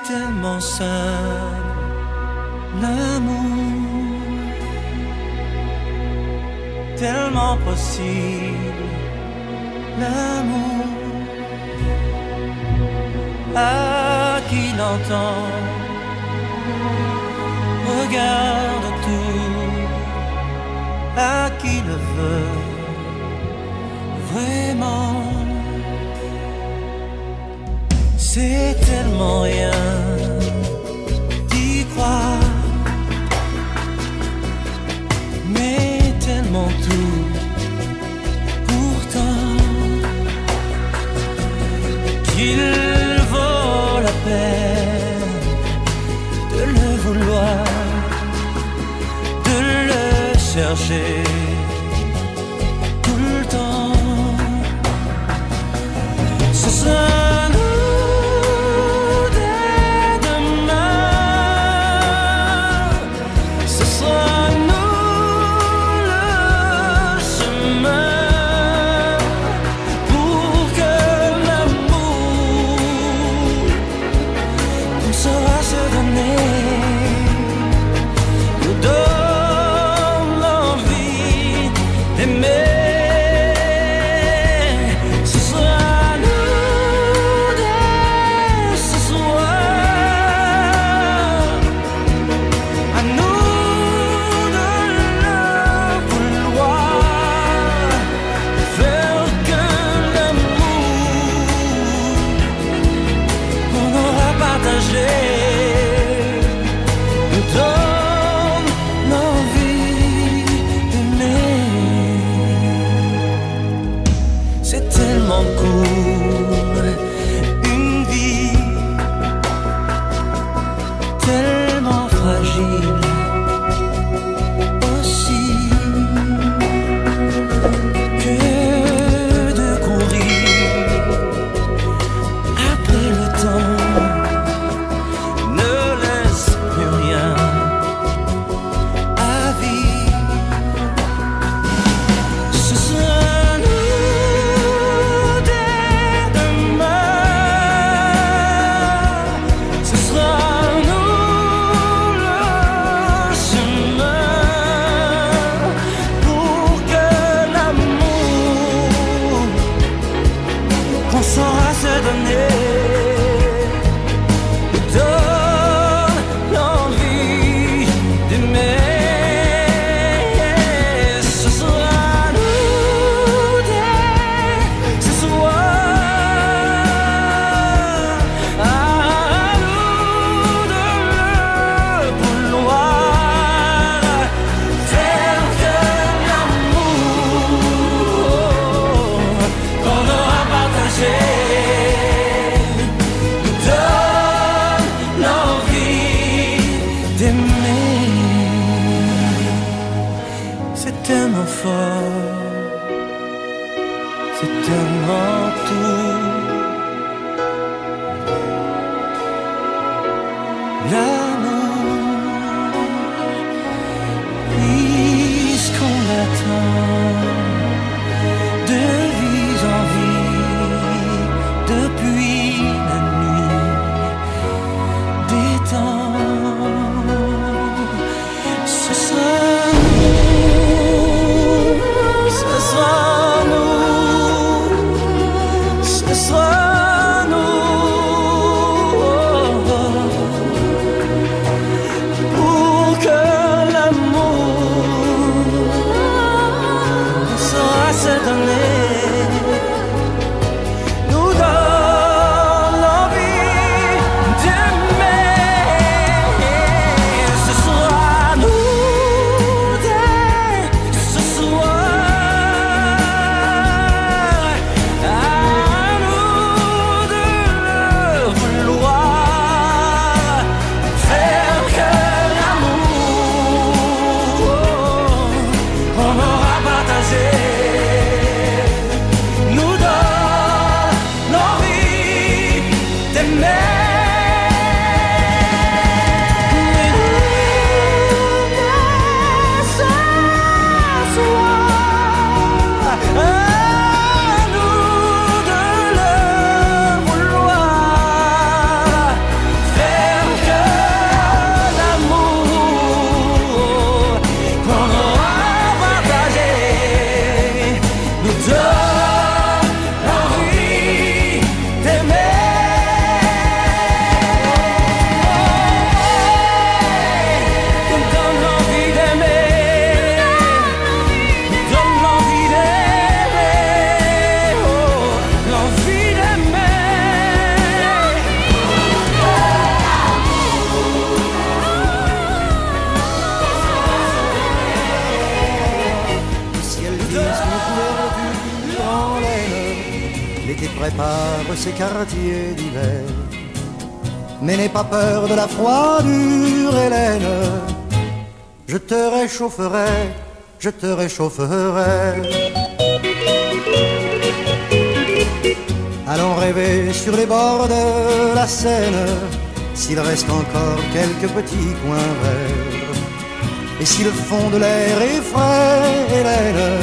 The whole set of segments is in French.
tellement simple, l'amour, tellement possible, l'amour. À qui l'entend, regarde tout, à qui le veut vraiment. C'est tellement rien d'y croire, mais tellement tout pourtant qu'il vaut la peine de le vouloir, de le chercher tout le temps. Ce sera court, une vie tellement fragile aussi, que de courir après le temps ne laisse plus rien à vivre. Ce sera on saura se donner, nous donne l'envie d'aimer. Ce sera nous dès ce soir, à nous de le vouloir, faire que l'amour qu'on aura partagé nous donne l'envie d'aimer. C'est tellement fort, c'est tellement tout, l'amour, puisqu'on l'attend de vie en vie depuis la nuit des temps. Ce sera nous, ce sera nous, ce sera et prépare ses quartiers d'hiver. Mais n'aie pas peur de la froidure, Hélène, je te réchaufferai, je te réchaufferai. Allons rêver sur les bords de la Seine, s'il reste encore quelques petits coins verts. Et si le fond de l'air est frais, Hélène,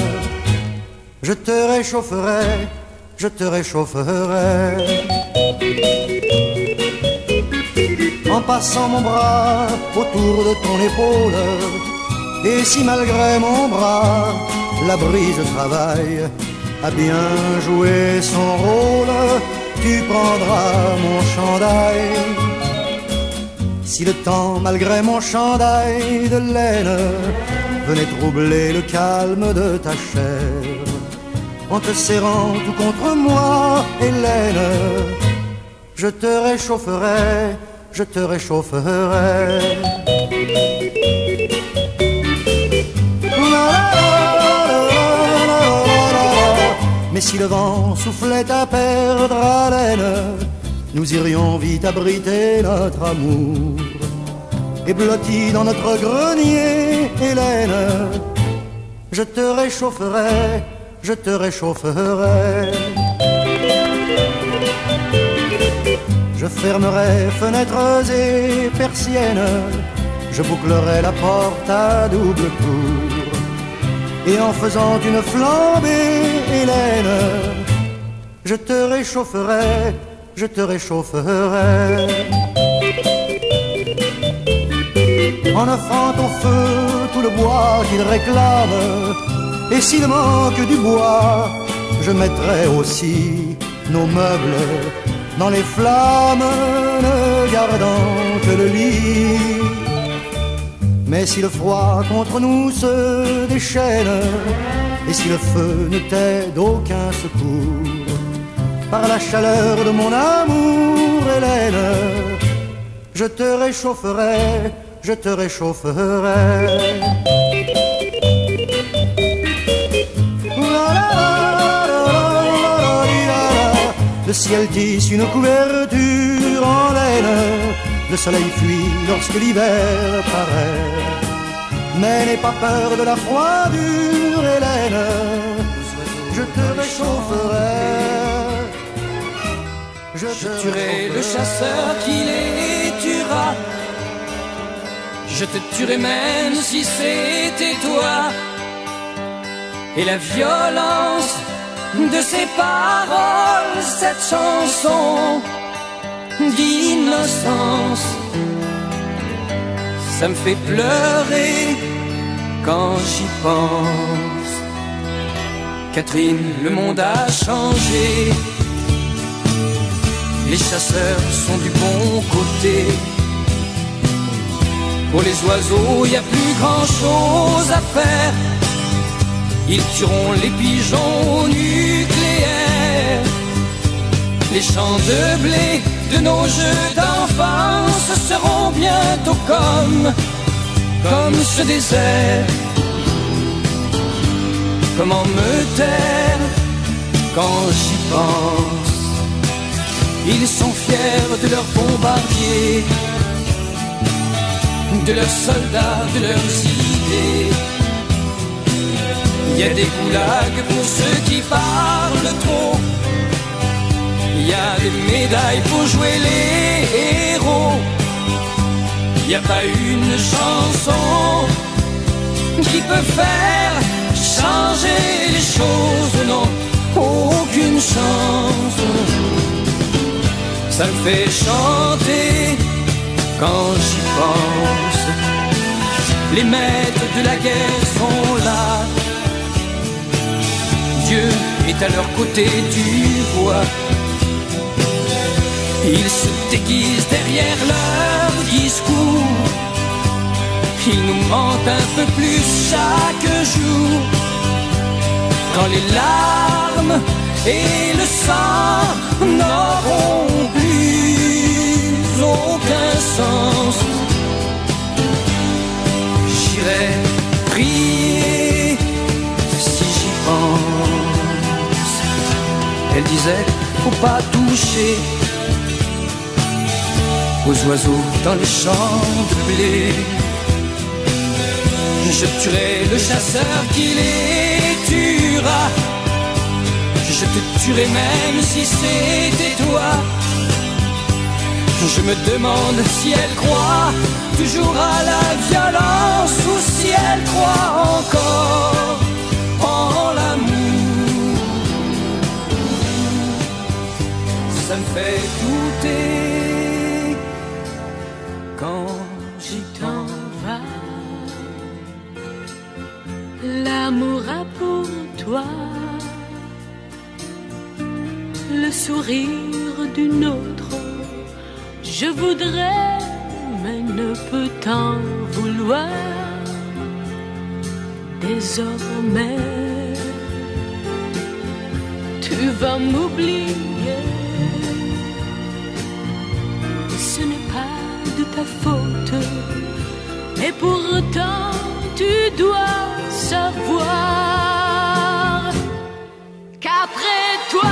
je te réchaufferai, je te réchaufferai. En passant mon bras autour de ton épaule, et si malgré mon bras la brise travaille à bien jouer son rôle, tu prendras mon chandail. Si le temps, malgré mon chandail de laine, venait troubler le calme de ta chair, en te serrant tout contre moi, Hélène, je te réchaufferai, je te réchaufferai. Mais si le vent soufflait à perdre haleine, nous irions vite abriter notre amour. Et blotti dans notre grenier, Hélène, je te réchaufferai, je te réchaufferai. Je fermerai fenêtres et persiennes, je bouclerai la porte à double tour. Et en faisant une flambée, Hélène, je te réchaufferai, je te réchaufferai. En offrant au feu tout le bois qu'il réclame, et s'il manque du bois, je mettrai aussi nos meubles dans les flammes, ne gardant que le lit. Mais si le froid contre nous se déchaîne, et si le feu ne t'est d'aucun secours, par la chaleur de mon amour, Hélène, je te réchaufferai, je te réchaufferai. Le ciel tisse une couverture en laine, le soleil fuit lorsque l'hiver paraît. Mais n'aie pas peur de la froidure, Hélène, je te réchaufferai. Je tuerai le chasseur qui les tuera. Je te tuerai même si c'était toi. Et la violence de ces paroles, cette chanson d'innocence, ça me fait pleurer quand j'y pense. Catherine, le monde a changé. Les chasseurs sont du bon côté. Pour les oiseaux, y a plus grand chose à faire. Ils tueront les pigeons nucléaires. Les champs de blé de nos jeux d'enfance seront bientôt comme ce désert. Comment me taire quand j'y pense? Ils sont fiers de leurs bombardiers, de leurs soldats, de leurs idées. Il y a des goulags pour ceux qui parlent trop. Il y a des médailles pour jouer les héros. Il n'y a pas une chanson qui peut faire changer les choses, non, aucune chance. Ça me fait chanter quand j'y pense. Les maîtres de la guerre sont là. Dieu est à leur côté, tu vois. Ils se déguisent derrière leur discours. Ils nous mentent un peu plus chaque jour. Quand les larmes et le sang n'auront plus aucun sens, j'irai prier si j'y pense. Elle disait faut pas toucher aux oiseaux dans les champs de blé. Je tuerai le chasseur qui les tuera. Je te tuerai même si c'était toi. Je me demande si elle croit toujours à la violence ou si elle croit encore en l'amour. Ça me fait douter quand j'y t'en vas. L'amour a pour toi le sourire d'une autre. Je voudrais, mais ne peux t'en vouloir. Désormais, tu vas m'oublier. Ce n'est pas de ta faute, et pourtant tu dois savoir qu'après toi,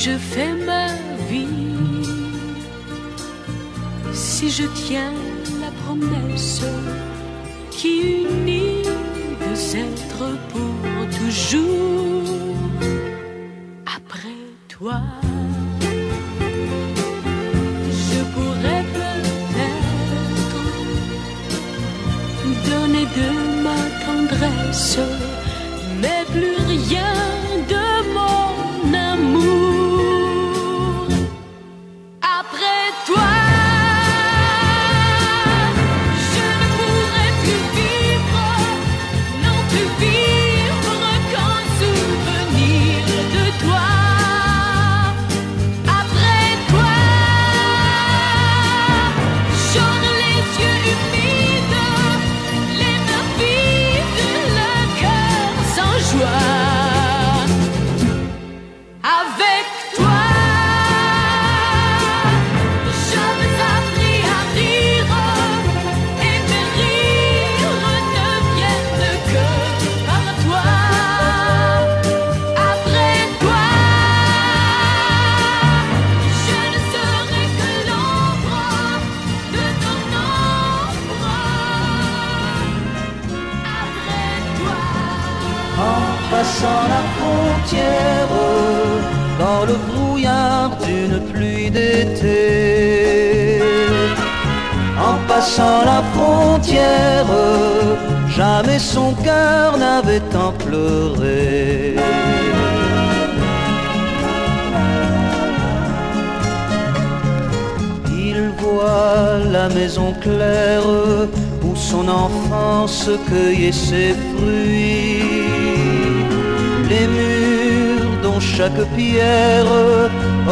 je fais ma vie, si je tiens la promesse qui unit deux êtres pour toujours, après toi, je pourrais peut-être donner de ma tendresse, mais plus rien de mon amour. Passant la frontière, dans le brouillard d'une pluie d'été. En passant la frontière, jamais son cœur n'avait tant pleuré. Il voit la maison claire où son enfance cueillait ses fruits, les murs dont chaque pierre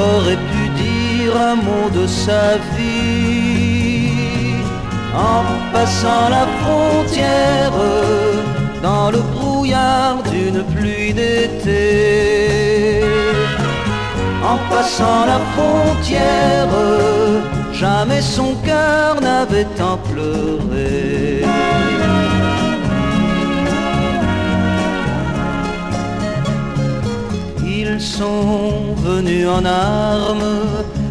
aurait pu dire un mot de sa vie. En passant la frontière, dans le brouillard d'une pluie d'été. En passant la frontière, jamais son cœur n'avait tant pleuré. Ils sont venus en armes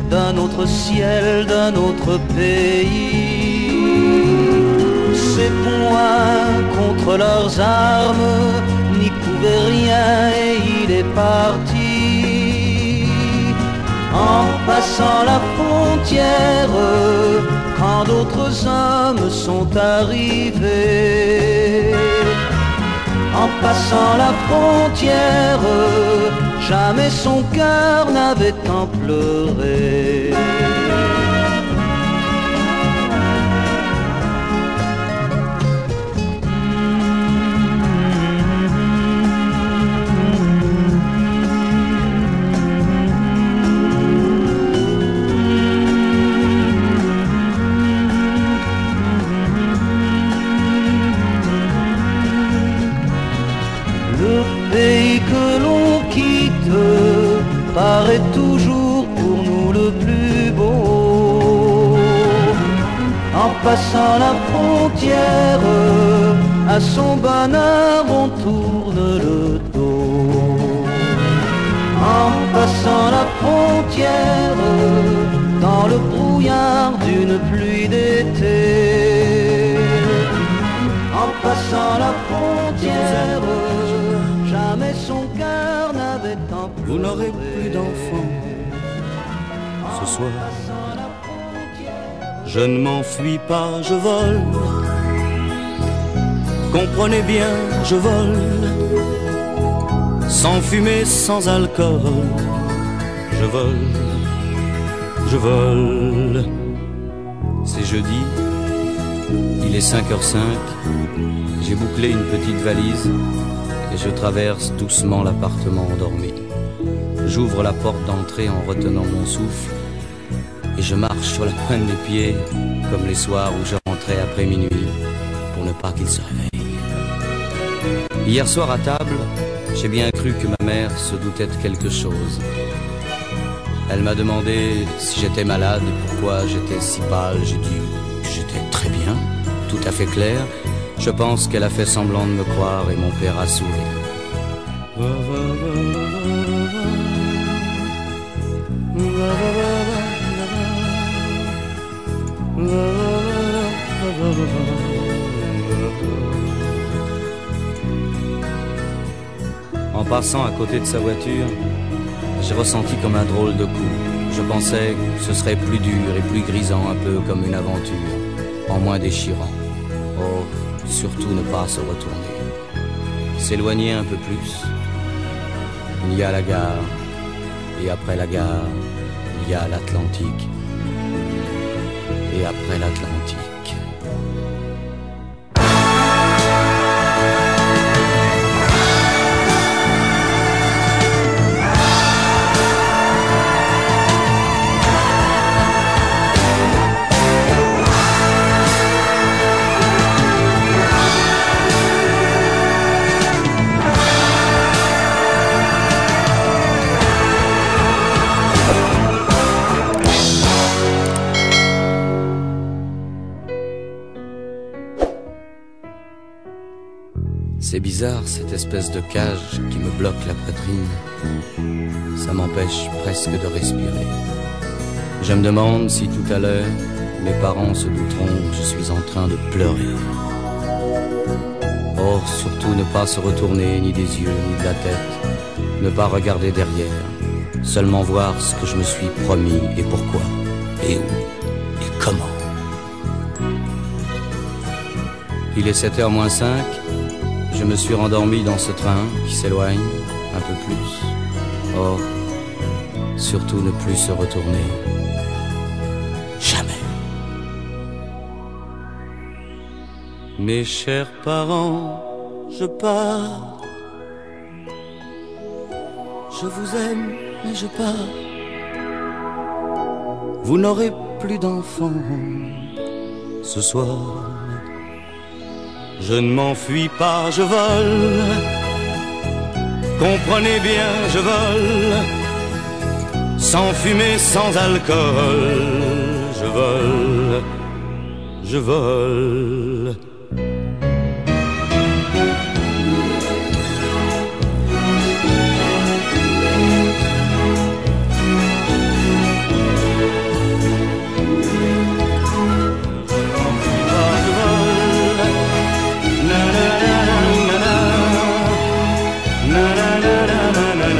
d'un autre ciel, d'un autre pays. Ses poings contre leurs armes n'y pouvaient rien est parti, en passant la frontière, quand d'autres hommes sont arrivés. En passant la frontière, jamais son cœur n'avait tant pleuré. Paraît toujours pour nous le plus beau. En passant la frontière, à son bonheur on tourne le dos. En passant la frontière, dans le brouillard d'une pluie d'été. En passant la frontière, jamais son cœur n'avait tant pleuré. Vous n'aurez plus d'enfants ce soir. Je ne m'enfuis pas, je vole. Comprenez bien, je vole. Sans fumée, sans alcool. Je vole, je vole. C'est jeudi, il est 5h05. J'ai bouclé une petite valise et je traverse doucement l'appartement endormi. J'ouvre la porte d'entrée en retenant mon souffle et je marche sur la pointe des pieds comme les soirs où je rentrais après minuit pour ne pas qu'il se réveille. Hier soir à table, j'ai bien cru que ma mère se doutait de quelque chose. Elle m'a demandé si j'étais malade et pourquoi j'étais si pâle. J'ai dit que j'étais très bien, tout à fait clair. Je pense qu'elle a fait semblant de me croire et mon père a souri. En passant à côté de sa voiture, j'ai ressenti comme un drôle de coup. Je pensais que ce serait plus dur et plus grisant, un peu comme une aventure, en moins déchirant. Oh, surtout ne pas se retourner. S'éloigner un peu plus. Il y a la gare, et après la gare, il y a l'Atlantique. Et après l'Atlantique. C'est bizarre, cette espèce de cage qui me bloque la poitrine. Ça m'empêche presque de respirer. Je me demande si tout à l'heure, mes parents se douteront que je suis en train de pleurer. Oh, surtout ne pas se retourner ni des yeux ni de la tête. Ne pas regarder derrière. Seulement voir ce que je me suis promis et pourquoi, et où, et comment. Il est 7h moins 5. Je me suis rendormi dans ce train qui s'éloigne un peu plus. Oh, surtout ne plus se retourner. Jamais. Mes chers parents, je pars. Je vous aime, mais je pars. Vous n'aurez plus d'enfants ce soir. Je ne m'enfuis pas, je vole. Comprenez bien, je vole. Sans fumée, sans alcool. Je vole, je vole. Na na na na na na na na na na na.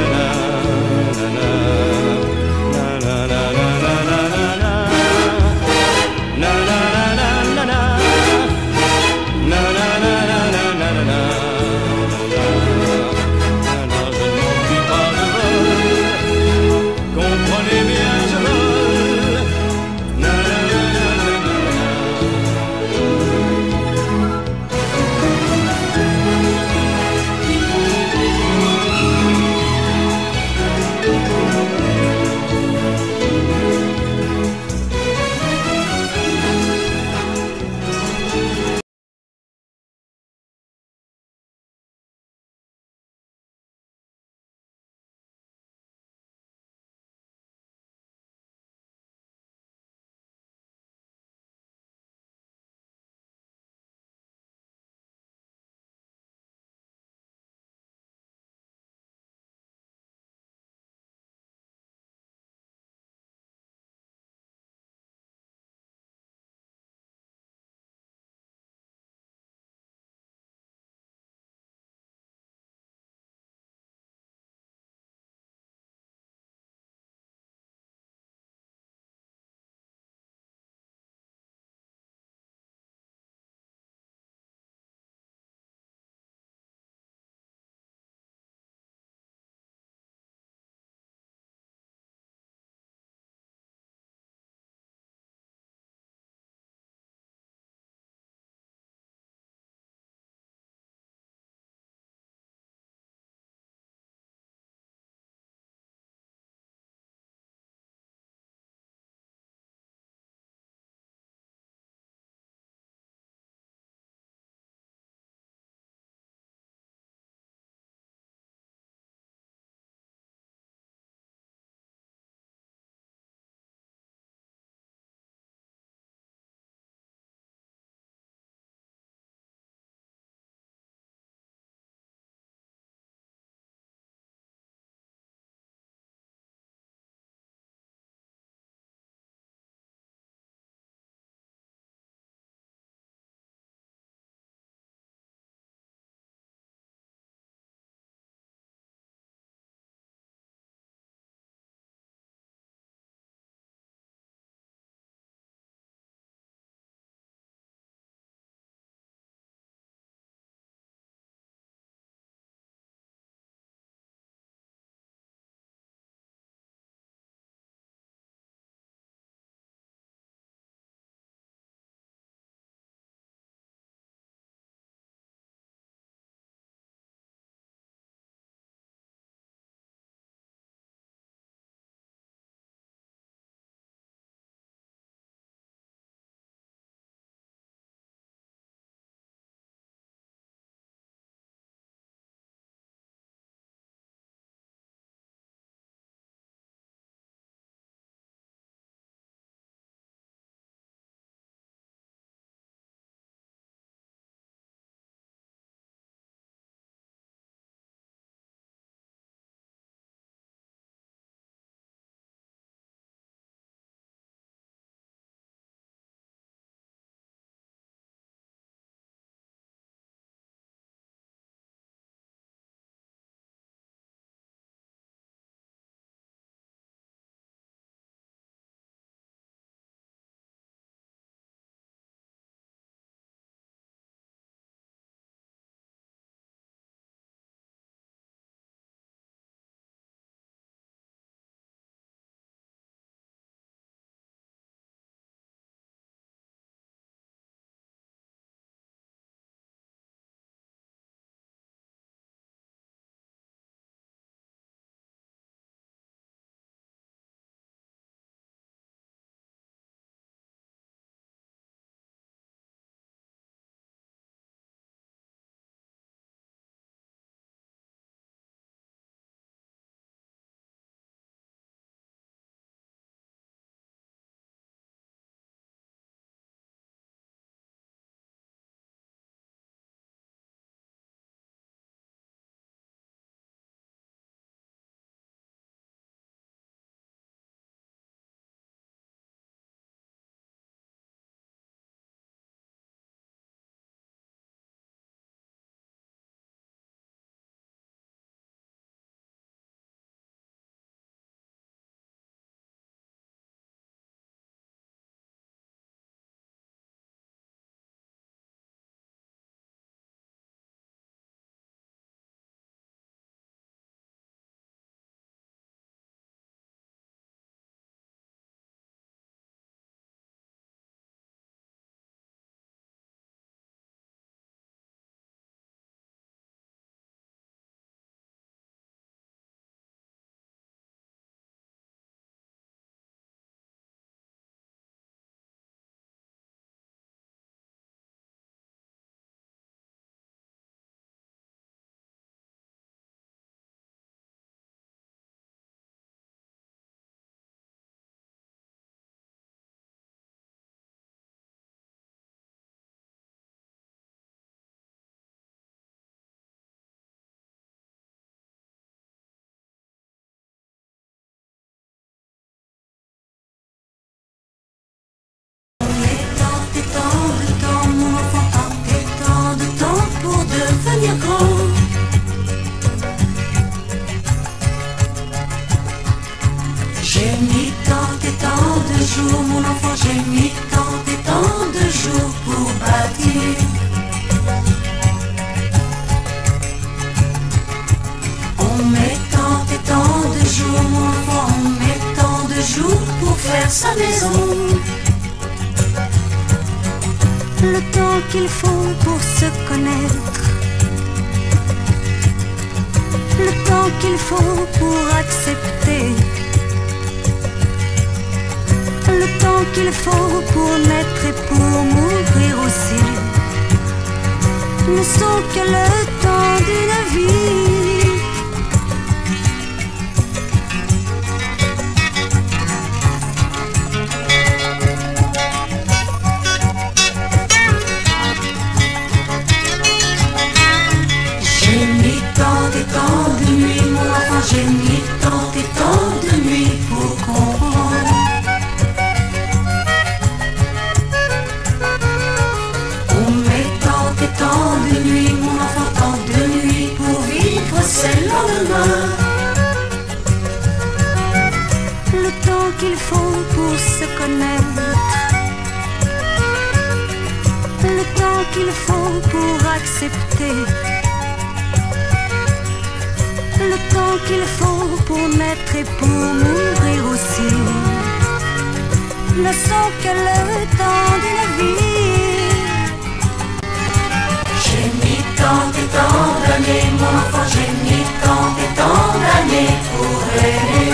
J'ai mis tant et tant de jours, mon enfant, j'ai mis tant et tant de jours pour bâtir. On met tant et tant de jours, mon enfant, on met tant de jours pour faire sa maison. Le temps qu'il faut pour se connaître, le temps qu'il faut pour accepter, le temps qu'il faut pour naître et pour mourir aussi, ne sont que le temps d'une vie. J'ai mis tant et tant de nuits, mon enfant, j'ai mis tant et tant de nuits pour comprendre. On met tant et tant de nuits, mon enfant, tant de nuits pour vivre c'est le lendemain. Le temps qu'il faut pour se connaître, le temps qu'il faut pour accepter, le temps qu'il faut pour naître et pour mourir aussi, ne sont que le temps d'une vie. J'ai mis tant et tant d'années, mon enfant, j'ai mis tant et tant d'années pour rêver.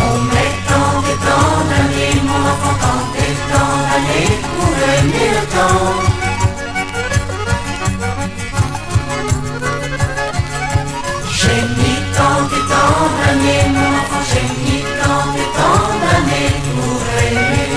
On met tant et tant d'années, mon enfant, tant et tant d'années pour aimer le temps. J'ai mis tant et tant d'années, mon enfant, j'ai mis tant et tant d'années pour rêver.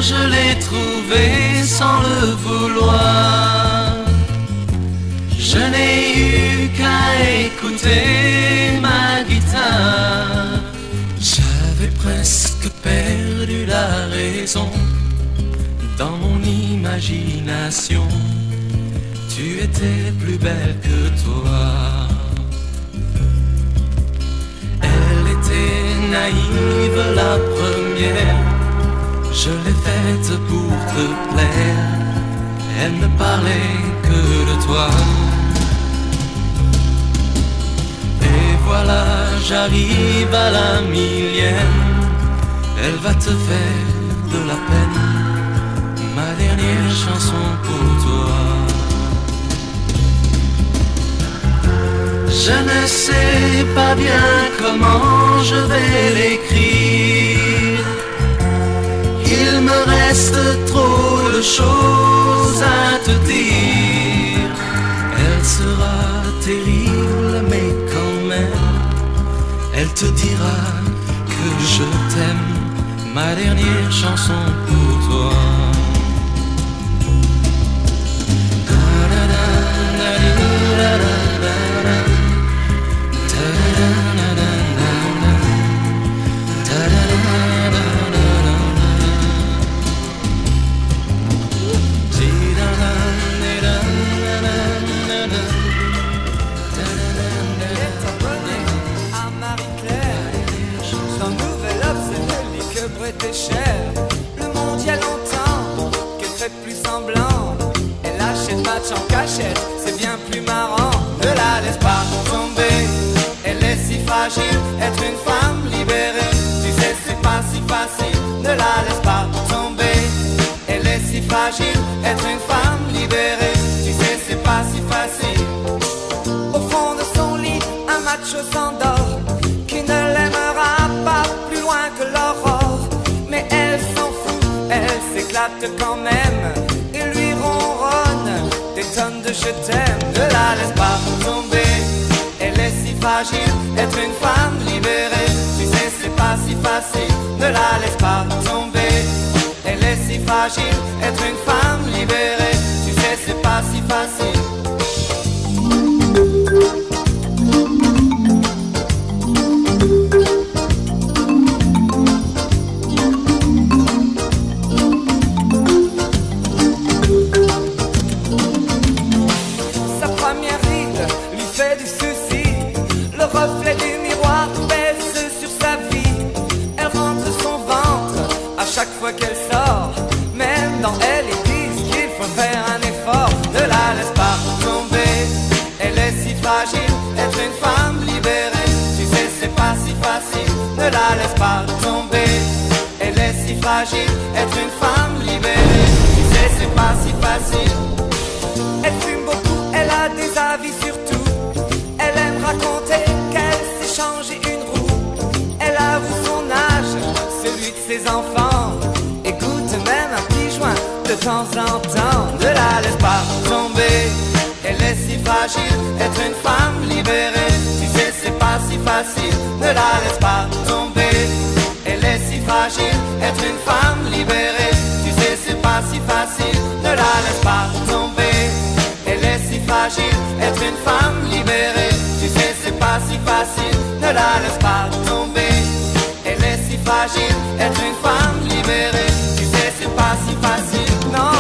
je l'ai trouvé sans le vouloir. Je n'ai eu qu'à écouter ma guitare. J'avais presque perdu la raison. Dans mon imagination, tu étais plus belle que toi. Elle était naïve la première, je l'ai faite pour te plaire. Elle ne parlait que de toi. Et voilà, j'arrive à la millième. Elle va te faire de la peine, ma dernière chanson pour toi. Je ne sais pas bien comment je vais l'écrire. Il me reste trop de choses à te dire. Elle sera terrible, mais quand même, elle te dira que je t'aime, ma dernière chanson pour toi. Était cher. Le monde y a longtemps qu'elle fait plus semblant. Elle achète match en cachette, c'est bien plus marrant. Ne la laisse pas tomber, elle est si fragile. Être une femme libérée, tu sais c'est pas si facile. Ne la laisse pas tomber, elle est si fragile. Être une femme libérée, tu sais c'est pas si facile. Au fond de son lit, un macho s'endort, qui ne l'aimera pas plus loin que l'aurore. Mais elle s'en fout, elle s'éclate quand même et lui ronronne des tonnes de je t'aime. Ne la laisse pas tomber, elle est si fragile. Être une femme libérée, tu sais c'est pas si facile. Ne la laisse pas tomber, elle est si fragile. Être une femme libérée, tu sais c'est pas si facile. Reflet du miroir pèse sur sa vie. Elle rentre son ventre à chaque fois qu'elle sort. Même dans elle, ils disent qu'il faut faire un effort. Ne la laisse pas tomber, elle est si fragile. Être une femme libérée, tu sais c'est pas si facile. Ne la laisse pas tomber, elle est si fragile. Être une femme libérée, tu sais c'est pas si facile. Elle fume beaucoup, elle a des avis sur tout. Elle aime raconter qu'elle s'est changé une roue. Elle avoue son âge, celui de ses enfants. Écoute même un petit joint de temps en temps. Ne la laisse pas tomber, elle est si fragile. Être une femme libérée, tu sais c'est pas si facile. Ne la laisse pas tomber, elle est si fragile. Être une femme libérée, tu sais c'est pas si facile. Ne la laisse pas tomber, elle est si fragile. Être une femme libérée, tu sais c'est pas si facile. Ne la laisse pas tomber, elle est si fragile. Être une femme libérée, tu sais c'est pas si facile. Non.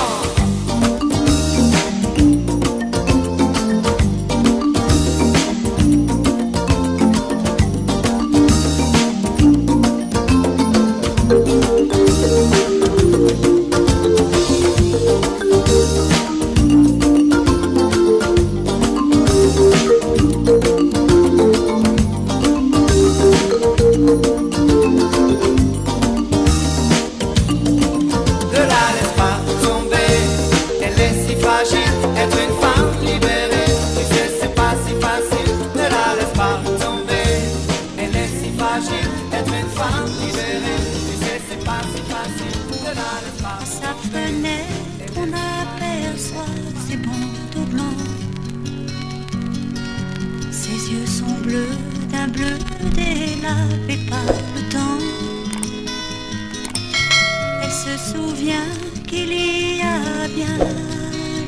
souvient qu'il y a bien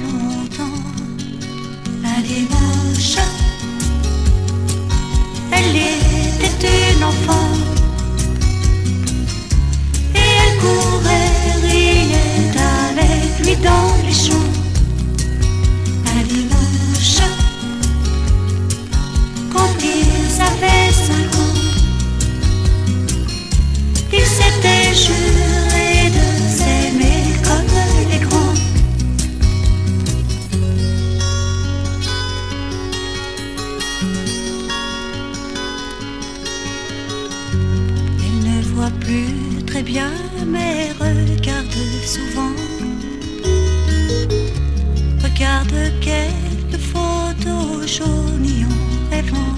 longtemps, un dimanche, elle était une enfant et elle courait, riait avec lui dans les champs. Un dimanche, quand ils avaient 5 ans, ils s'étaient jurés de s'aimer comme les grands. Elle ne voit plus très bien, mais regarde souvent. Regarde quelques photos jaunies en rêvant.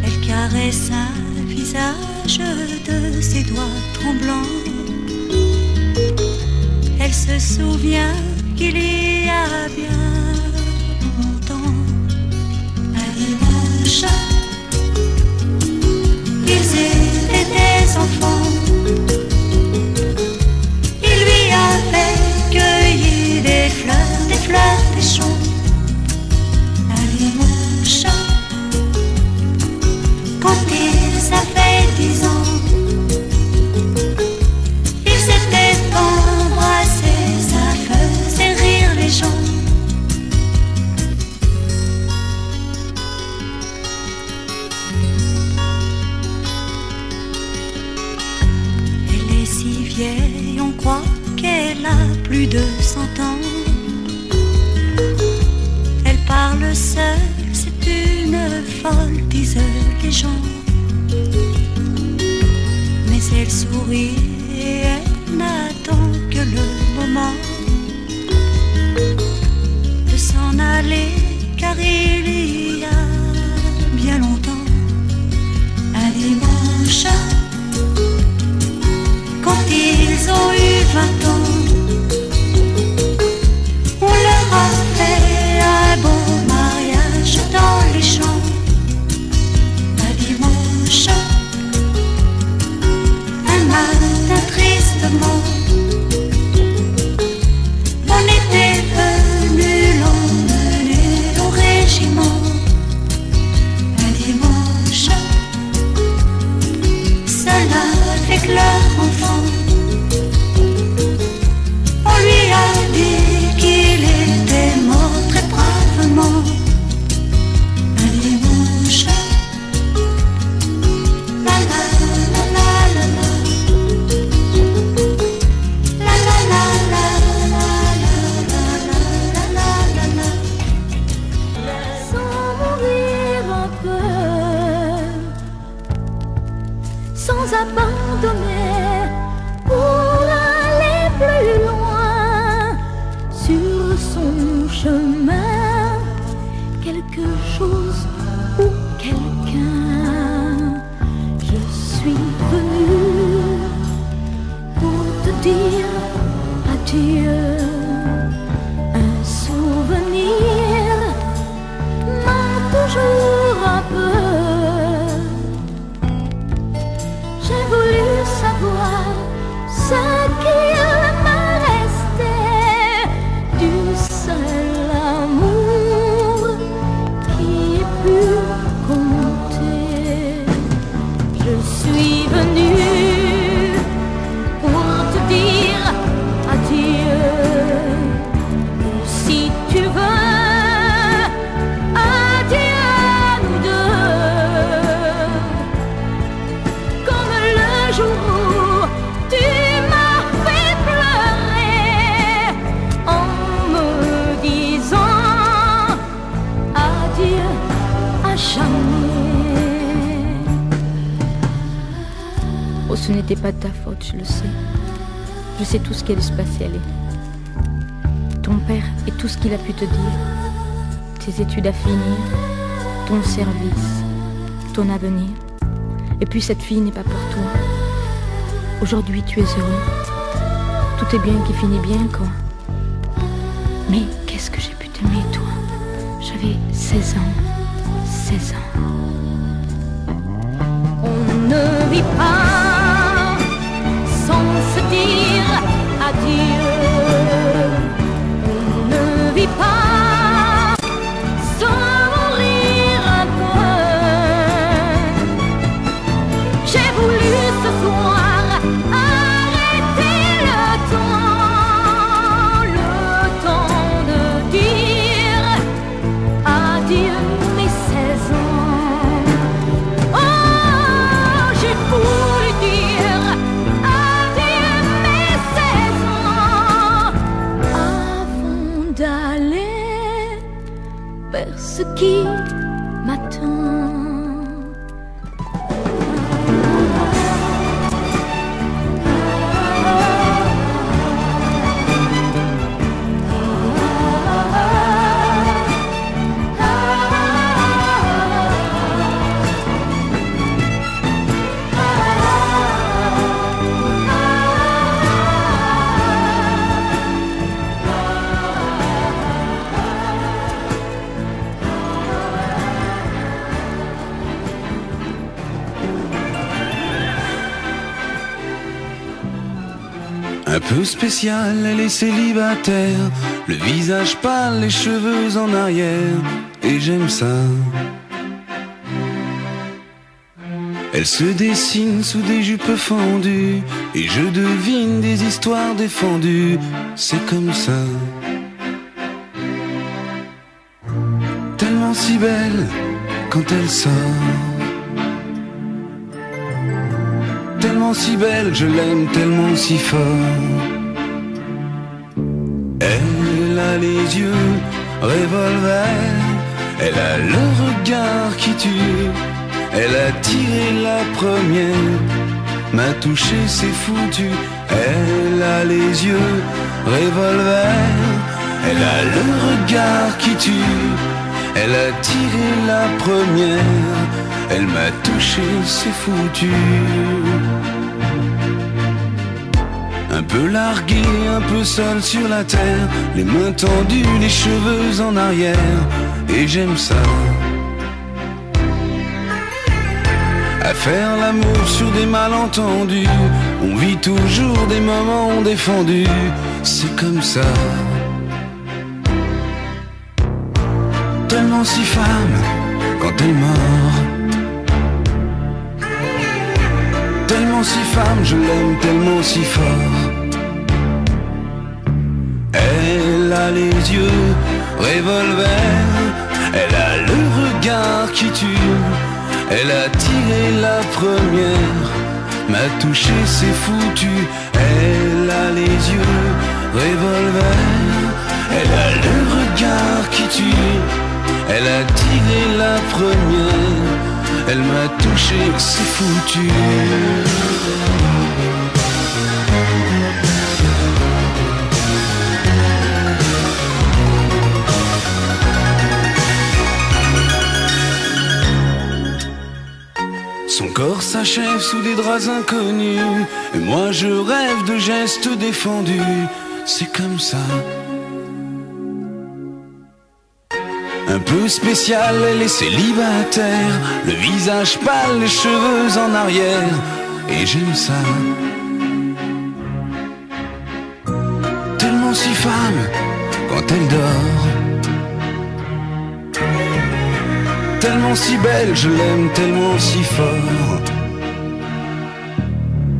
Elle caresse un visage de ses doigts tremblants. Elle se souvient qu'il y a bien longtemps, un dimanche, ils étaient des enfants. Il lui avait cueilli des fleurs des champs. Un dimanche, quand ils avaient 10 ans, ils s'étaient embrassés, ça faisait rire les gens. Elle est si vieille, on croit qu'elle a plus de 100 ans. Elle parle seule, c'est une folle, disent les gens. Mais elle sourit et elle n'attend que le moment de s'en aller, car il y a bien longtemps, un dimanche, quand ils ont eu 20 ans, on leur a fait un beau mariage dans les champs. Un dimanche, un matin tristement, on était venu l'emmener au régiment. Un dimanche, seul avec leur enfant, on lui a dit qu'il était mort très bravement. Un dimanche, la la la la la la, la la la la la la la la. Sans mourir un peu, sans abandonner pour aller plus loin sur son chemin, quelque chose ou quelqu'un. Je suis venue pour te dire adieu. Un souvenir manque toujours un peu. J'ai voulu savoir ce qu'il me restait du seul amour qui ait pu compter. Je suis venue pour te dire adieu. Si tu veux, adieu à nous deux. Comme le jour où tu m'as fait pleurer en me disant adieu à jamais. Oh, ce n'était pas de ta faute, je le sais. Je sais tout ce qui allait se passer, allez. Ton père et tout ce qu'il a pu te dire. Tes études à finir, ton service, ton avenir. Et puis cette fille n'est pas pour toi. Aujourd'hui tu es heureux. Tout est bien qui finit bien, quoi. Mais qu'est-ce que j'ai pu t'aimer, toi. J'avais 16 ans. 16 ans. On ne vit pas sans d'aller vers ce qui m'attend. Un peu spéciale, elle est célibataire, le visage pâle, les cheveux en arrière, et j'aime ça. Elle se dessine sous des jupes fendues, et je devine des histoires défendues, c'est comme ça. Tellement si belle quand elle sort, tellement si belle, je l'aime tellement si fort. Elle a les yeux revolver, elle a le regard qui tue, elle a tiré la première, m'a touché, c'est foutu. Elle a les yeux revolver, elle a le regard qui tue, elle a tiré la première, elle m'a touché, c'est foutu. Un peu largué, un peu seul sur la terre, les mains tendues, les cheveux en arrière, et j'aime ça. À faire l'amour sur des malentendus, on vit toujours des moments défendus, c'est comme ça. Tellement si femme quand elle mord, tellement si femme, je l'aime tellement si fort. Elle a les yeux revolver, elle a le regard qui tue, elle a tiré la première, m'a touché, c'est foutu. Elle a les yeux revolver, elle a le regard qui tue, elle a tiré la première, elle m'a touché, c'est foutu. Son corps s'achève sous des draps inconnus, et moi je rêve de gestes défendus, c'est comme ça. Un peu spécial, elle est célibataire, le visage pâle, les cheveux en arrière, et j'aime ça. Tellement si femme quand elle dort, tellement si belle, je l'aime tellement si fort.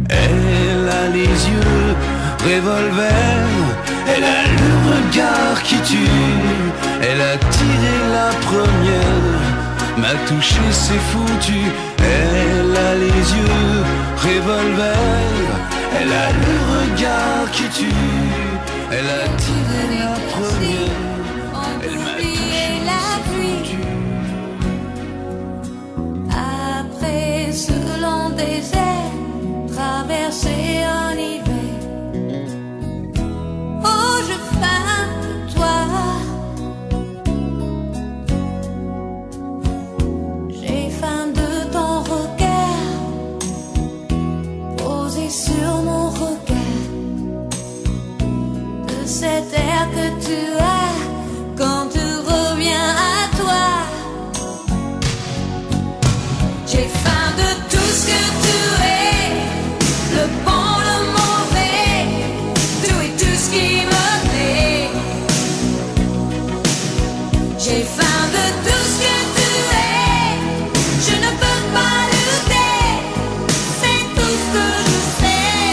Elle a les yeux revolver, elle a le regard qui tue, elle a tiré la première, m'a touché, c'est foutu. Elle a les yeux revolver, elle a le regard qui tue, elle a tiré la première, elle m'a touché, c'est foutu. Après ce long désert, traversé en hiver, oh je faim de toi. J'ai faim de ton regard, posé sur mon regard, de cet air que tu as quand tu reviens à toi. J'ai faim de tout ce que tu es, le bon, le mauvais, tout et tout ce qui me plaît. J'ai faim de tout ce que tu es, je ne peux pas lutter, c'est tout ce que je sais.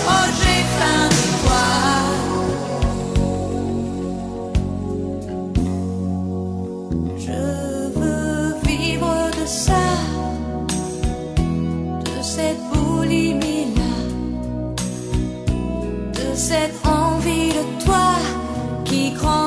Oh, j'ai faim de toi. Je veux vivre de ça, de cette boulimie-là, de cette envie de toi qui grandit.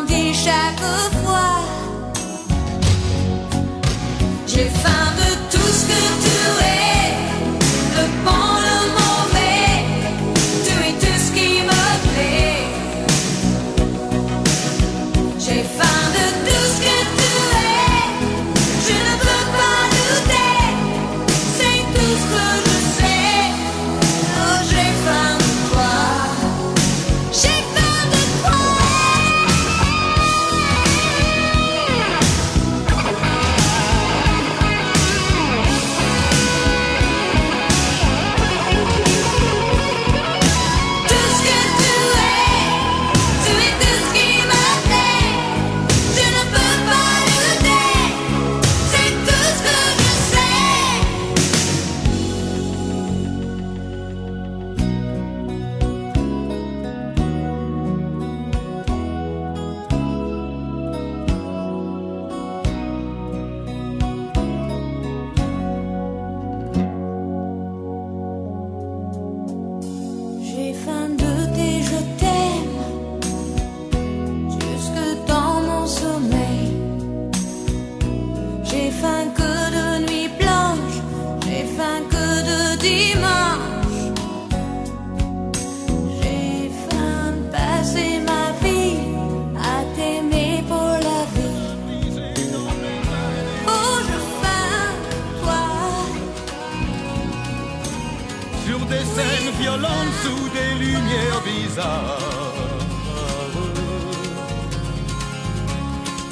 violente sous des lumières bizarres.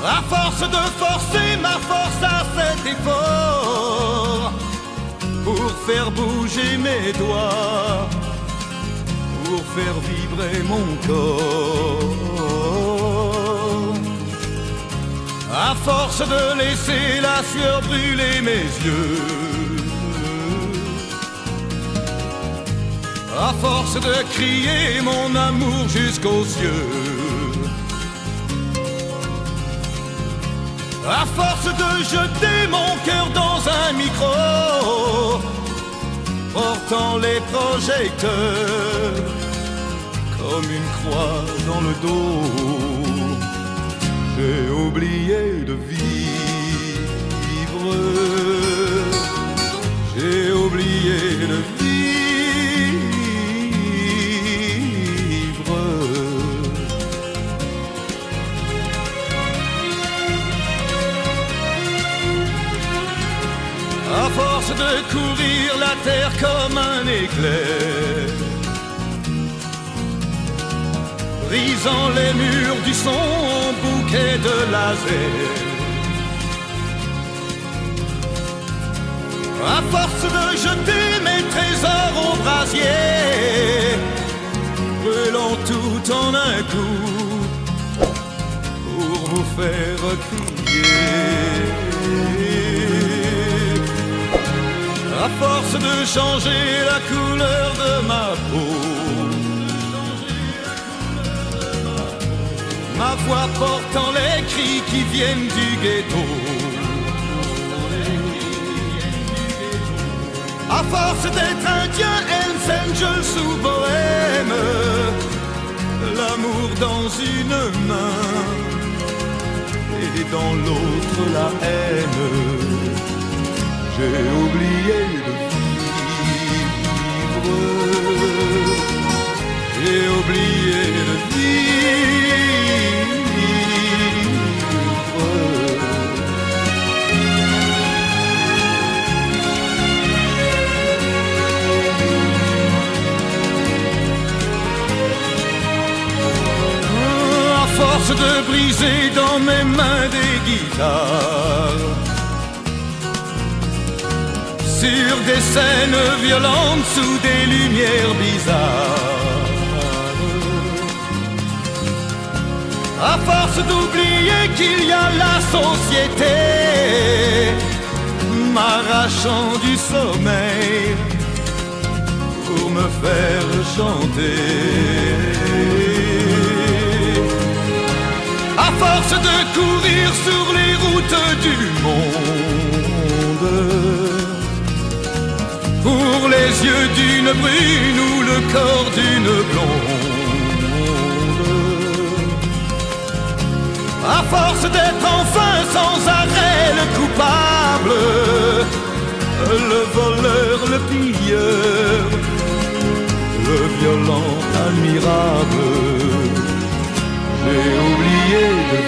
À force de forcer ma force à cet effort, pour faire bouger mes doigts, pour faire vibrer mon corps. À force de laisser la sueur brûler mes yeux, à force de crier mon amour jusqu'aux cieux, à force de jeter mon cœur dans un micro, portant les projecteurs comme une croix dans le dos, j'ai oublié de vivre, j'ai oublié de vivre. À force de courir la terre comme un éclair, brisant les murs du son en bouquet de laser. À force de jeter mes trésors au brasier, brûlant tout en un coup pour vous faire crier. À force de changer la couleur de ma peau, ma voix portant les cris qui viennent du ghetto. À force d'être indien, Hells Angels ou bohème, l'amour dans une main et dans l'autre la haine, j'ai oublié de vivre, j'ai oublié de vivre. À force de briser dans mes mains des guitares, sur des scènes violentes sous des lumières bizarres, à force d'oublier qu'il y a la société, m'arrachant du sommeil pour me faire chanter. À force de courir sur les routes du monde, pour les yeux d'une brune ou le corps d'une blonde, à force d'être enfin sans arrêt le coupable, le voleur, le pilleur, le violent admirable, j'ai oublié de